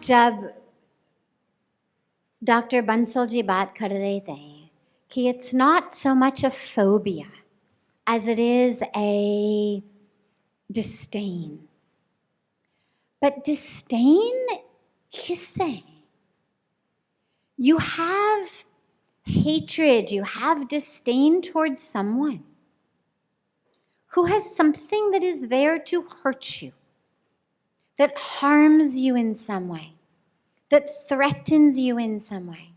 जब डॉक्टर बंसल जी बात कर रहे थे कि it's not so much a phobia as it is a disdain. But disdain किससे? You have hatred, you have disdain towards someone who has something that is there to hurt you, that harms you in some way, that threatens you in some way.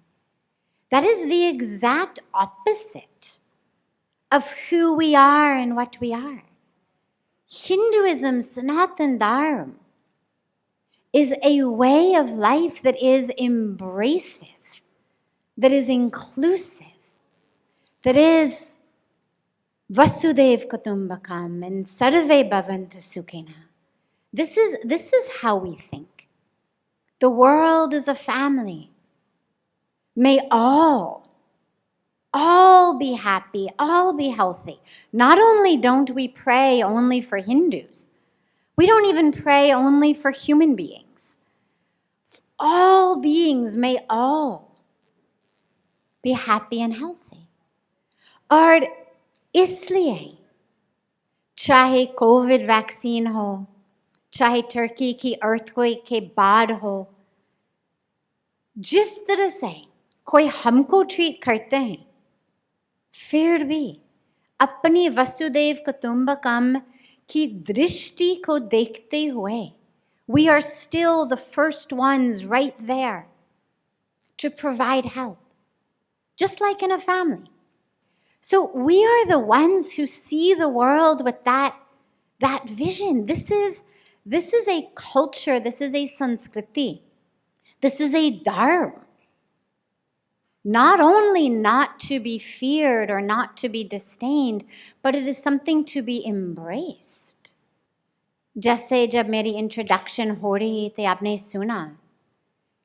That is the exact opposite of who we are and what we are. Hinduism, Sanatan Dharma, is a way of life that is embracive, that is inclusive, that is Vasudev Kutumbakam and Sarve Bhavantu Sukhina. This is how we think. The world is a family. May all be happy, all be healthy. Not only don't we pray only for Hindus, we don't even pray only for human beings. All beings may all be happy and healthy. और इसलिए चाहे Covid vaccine हो, चाहे Turkey की earthquake के बाद हो, जिस तरह से कोई हमको ट्रीट करते हैं, फिर भी अपनी वसुदेव कुटुंबकम की दृष्टि को देखते हुए, we are still the first ones right there to provide help, just like in a family. So we are the ones who see the world with that vision. This is a culture, this is a sanskriti, this is a dharma. Not only not to be feared or not to be disdained, but it is something to be embraced. जैसे जब मेरी introduction हो रही थी, आपने सुना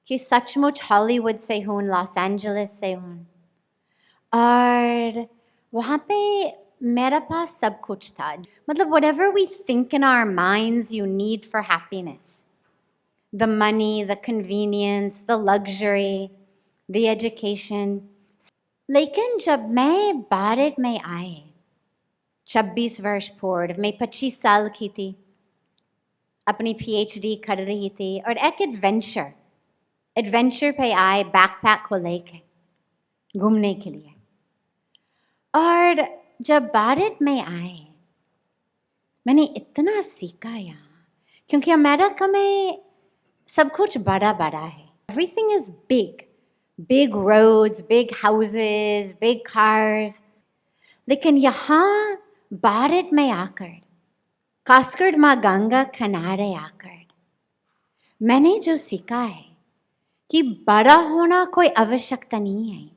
कि सचमुच हॉलीवुड से हूँ, लॉस एंजलिस से हूँ, और वहाँ पे मेरे पास सब कुछ था. मतलब whatever we think in our minds you need for happiness, the money, the convenience, the luxury, the education. लेकिन जब मैं भारत में आए, 26 वर्ष पूर्व, मैं 25 साल की थी, अपनी PhD कर रही थी, और एक एडवेंचर पे आए बैकपैक को लेके घूमने के लिए. और जब भारत में आए, मैंने इतना सीखा यहाँ, क्योंकि अमेरिका में सब कुछ बड़ा बड़ा है. Everything is big. Big roads, big houses, big cars. लेकिन यहाँ भारत में आकर, खासकर माँ गंगा किनारे आकर, मैंने जो सीखा है कि बड़ा होना कोई आवश्यकता नहीं है,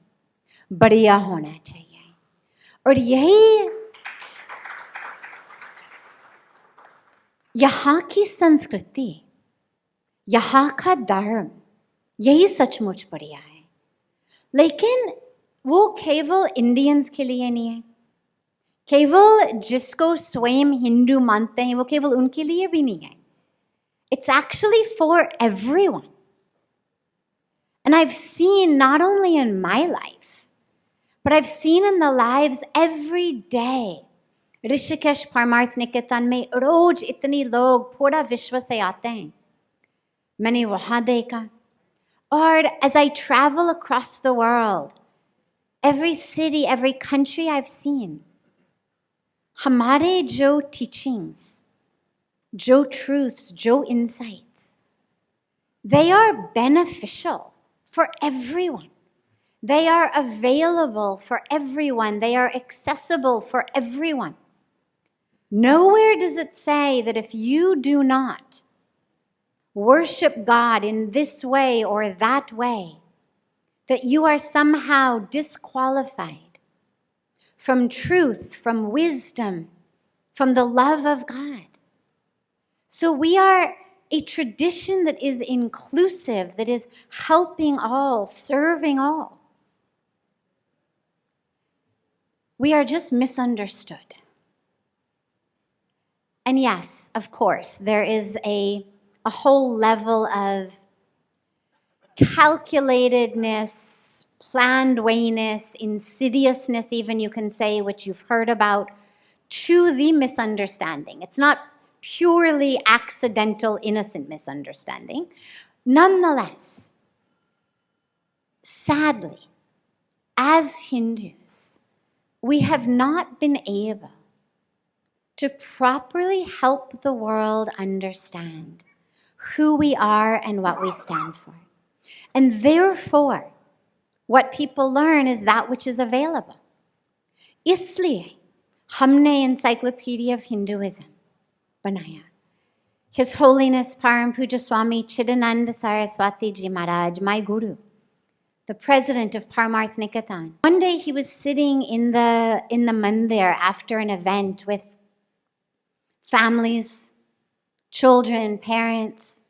बढ़िया होना चाहिए. और यही यहाँ की संस्कृति, यहाँ का धर्म, यही सचमुच बढ़िया है. लेकिन वो केवल इंडियंस के लिए नहीं है, केवल जिसको स्वयं हिंदू मानते हैं, वो केवल उनके लिए भी नहीं है. It's actually for everyone. And I've seen not only in my life, but I've seen in the lives every day. Rishikesh Parmarth Niketan में रोज इतनी लोग पूरा विश्व से आते हैं. मैंने वहाँ देखा. Or as I travel across the world, every city, every country I've seen, हमारे जो teachings, जो truths, जो insights, they are beneficial for everyone. They are available for everyone. They are accessible for everyone. Nowhere does it say that if you do not worship God in this way or that way, that you are somehow disqualified from truth, from wisdom, from the love of God. So we are a tradition that is inclusive, that is helping all, serving all. We are just misunderstood. And yes, of course, there is a whole level of calculatedness, planned wayness, insidiousness, even you can say, which you've heard about, to the misunderstanding. It's not purely accidental, innocent misunderstanding. Nonetheless, sadly, as Hindus, we have not been able to properly help the world understand who we are and what we stand for. And therefore, what people learn is that which is available. इसलिए हमने Encyclopedia of Hinduism बनाया. His Holiness Param Puja Swami Chidananda Saraswati Ji Maharaj, my guru, the president of Paramarth Nikatan. One day he was sitting in the mandir after an event with families, children, parents.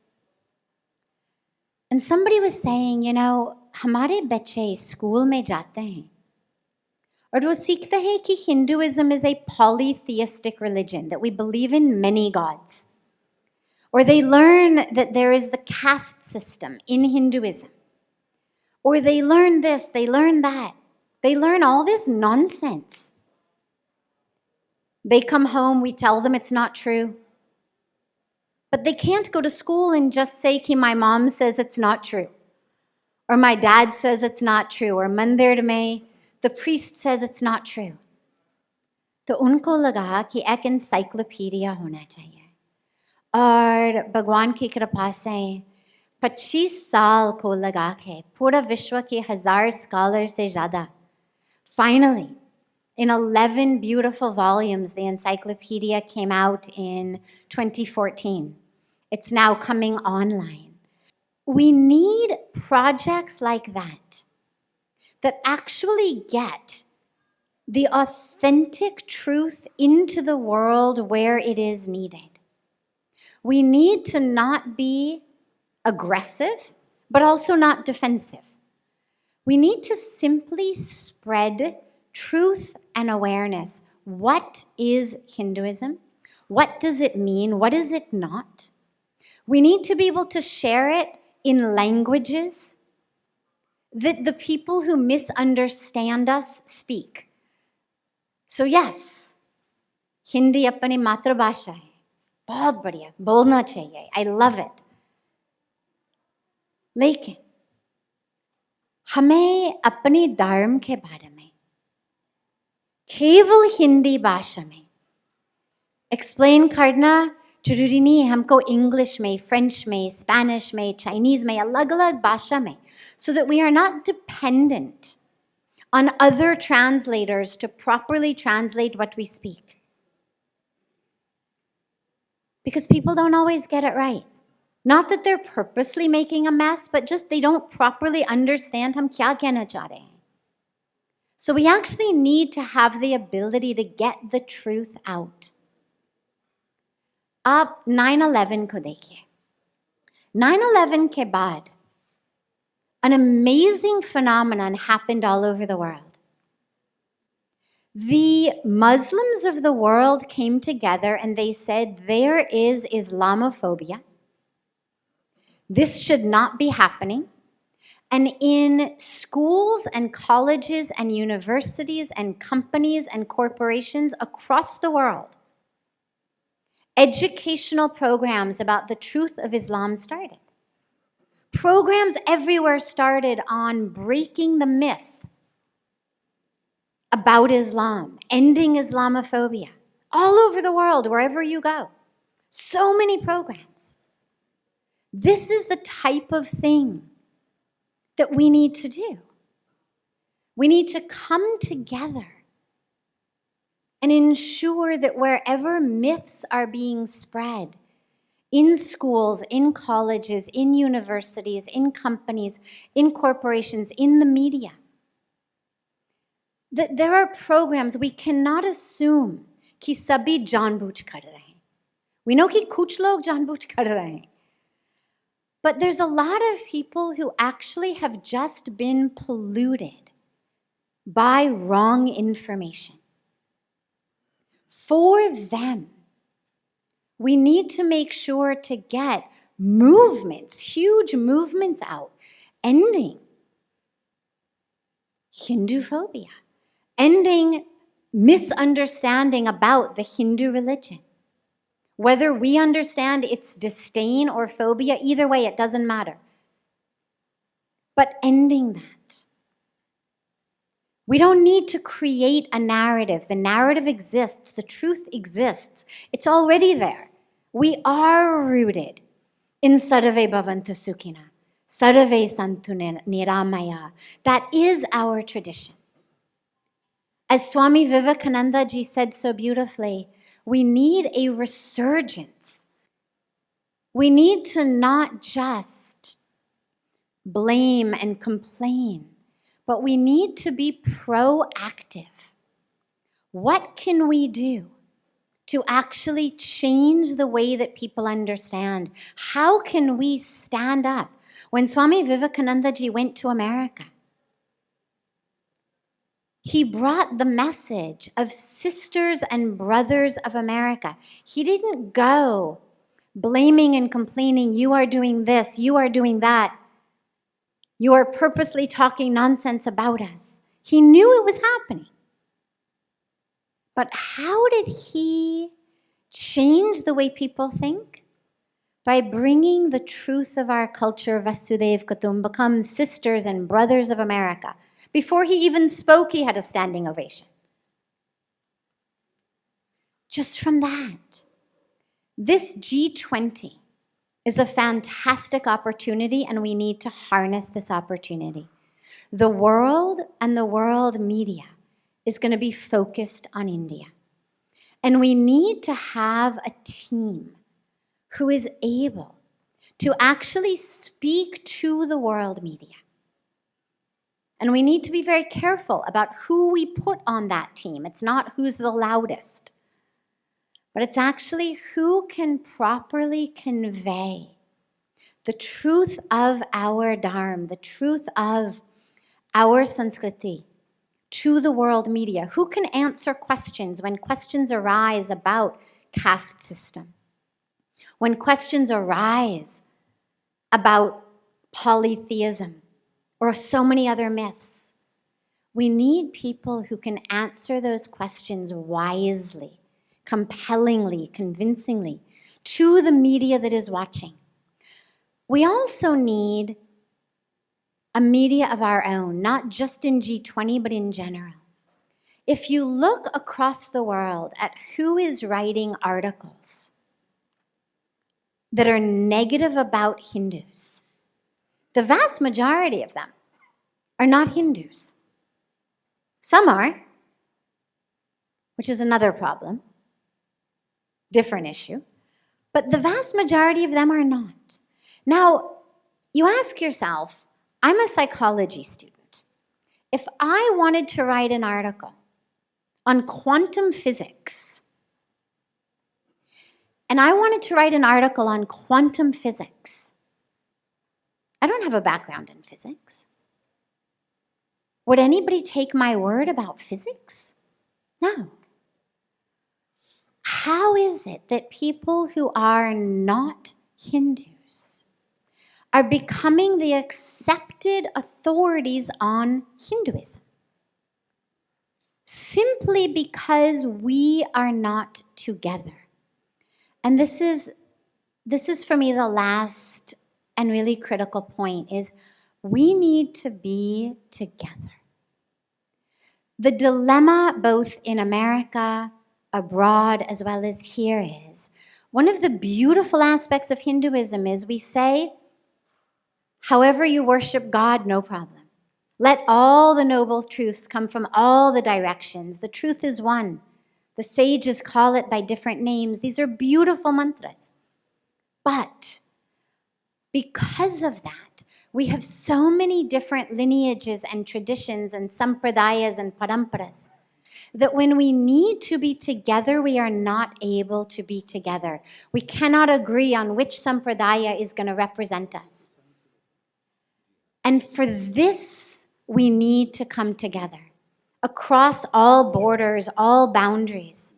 And somebody was saying, हमारे बच्चे school में जाते हैं और वो सीखते हैं कि Hinduism is a polytheistic religion, that we believe in many gods. Or they learn that there is the caste system in Hinduism. Or they learn this, they learn that. They learn all this nonsense. They come home, we tell them it's not true. But they can't go to school and just say कि my mom says it's not true. Or my dad says it's not true. Or mandir mein, the priest says it's not true. तो उनको लगा कि एक encyclopedia होना चाहिए. और भगवान की कृपा से 25 साल को लगा के पूरा विश्व के 1000 स्कॉलर से ज़्यादा, finally, in 11 beautiful volumes, the encyclopedia came out in 2014. It's now coming online. We need projects like that actually get the authentic truth into the world where it is needed. We need to not be aggressive, but also not defensive. We need to simply spread truth and awareness. What is Hinduism? What does it mean? What is it not? We need to be able to share it in languages that the people who misunderstand us speak. So yes, Hindi अपनी मातृभाषा है, बहुत बढ़िया, बोलना चाहिए. I love it. लेकिन हमें अपने धर्म के बारे में केवल हिंदी भाषा में एक्सप्लेन करना जरूरी नहीं है. हमको इंग्लिश में, फ्रेंच में, स्पेनिश में, चाइनीज में, अलग अलग भाषा में, so that we are not dependent on other translators to properly translate what we speak. Because people don't always get it right. Not that they're purposely making a mess, but just they don't properly understand हम क्या कहना चाह रहे हैं. So we actually need to have the ability to get the truth out. आप 9/11 को देखिए. 9/11 के बाद an amazing phenomenon happened all over the world. The Muslims of the world came together and they said, there is Islamophobia. This should not be happening. And in schools and colleges and universities and companies and corporations across the world, educational programs about the truth of Islam started. Programs everywhere started on breaking the myth about Islam, ending Islamophobia, all over the world, wherever you go. So many programs. This is the type of thing that we need to do. We need to come together and ensure that wherever myths are being spread, in schools, in colleges, in universities, in companies, in corporations, in the media, that there are programs. We cannot assume कि सभी जानबूझ कर रहे हैं. We know कि कुछ लोग जानबूझ कर रहे हैं. But there's a lot of people who actually have just been polluted by wrong information. For them, we need to make sure to get movements, huge movements out, ending Hindu phobia, ending misunderstanding about the Hindu religion. Whether we understand it's disdain or phobia, either way, it doesn't matter. But ending that. We don't need to create a narrative. The narrative exists. The truth exists. It's already there. We are rooted in Sarve Bhavantu Sukhina, Sarve Santu Niramaya. That is our tradition. As Swami Vivekananda ji said so beautifully, we need a resurgence. We need to not just blame and complain, but we need to be proactive. What can we do to actually change the way that people understand? How can we stand up? When Swami Vivekananda ji went to America, he brought the message of sisters and brothers of America. He didn't go blaming and complaining, you are doing this, you are doing that. You are purposely talking nonsense about us. He knew it was happening. But how did he change the way people think? By bringing the truth of our culture, Vasudev Kutumbakam, sisters and brothers of America. Before he even spoke, he had a standing ovation. Just from that. This G20 is a fantastic opportunity, and we need to harness this opportunity. The world and the world media is going to be focused on India. And we need to have a team who is able to actually speak to the world media. And we need to be very careful about who we put on that team. It's not who's the loudest, but it's actually who can properly convey the truth of our dharma, the truth of our Sanskriti to the world media. Who can answer questions when questions arise about caste system? When questions arise about polytheism or so many other myths? We need people who can answer those questions wisely, compellingly, convincingly to the media that is watching. We also need a media of our own, not just in G20, but in general. If you look across the world at who is writing articles that are negative about Hindus, the vast majority of them are not Hindus. Some are, which is another problem, different issue, but the vast majority of them are not. Now, you ask yourself, I'm a psychology student. If I wanted to write an article on quantum physics, and I wanted to write an article on quantum physics, I don't have a background in physics. Would anybody take my word about physics? No. How is it that people who are not Hindus are becoming the accepted authorities on Hinduism? Simply because we are not together. And this is for me the last and really critical point is we need to be together. The dilemma both in America, abroad, as well as here is, one of the beautiful aspects of Hinduism is we say, however you worship God, no problem. Let all the noble truths come from all the directions. The truth is one. The sages call it by different names. These are beautiful mantras. But because of that, we have so many different lineages and traditions and sampradayas and paramparas that when we need to be together, we are not able to be together. We cannot agree on which sampradaya is going to represent us. And for this, we need to come together across all borders, all boundaries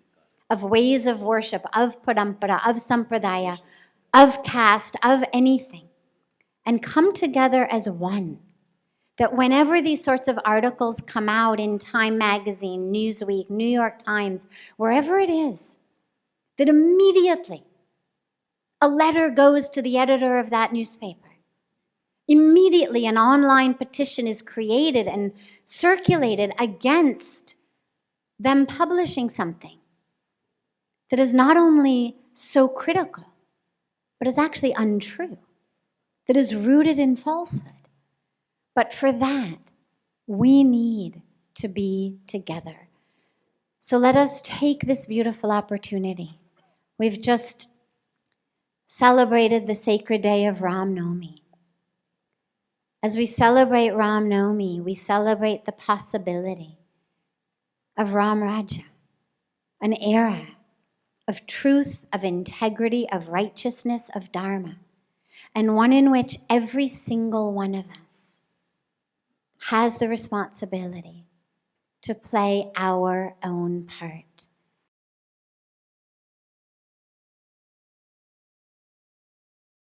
of ways of worship, of parampara, of sampradaya, of caste, of anything. and come together as one. That whenever these sorts of articles come out in Time Magazine, Newsweek, New York Times, wherever it is, that immediately a letter goes to the editor of that newspaper. Immediately an online petition is created and circulated against them publishing something that is not only so critical, but is actually untrue, that is rooted in falsehood. But for that, we need to be together. So let us take this beautiful opportunity. We've just celebrated the sacred day of Ram Navami. As we celebrate Ram Navami, we celebrate the possibility of Ram Raja, an era of truth, of integrity, of righteousness, of Dharma, and one in which every single one of us has the responsibility to play our own part.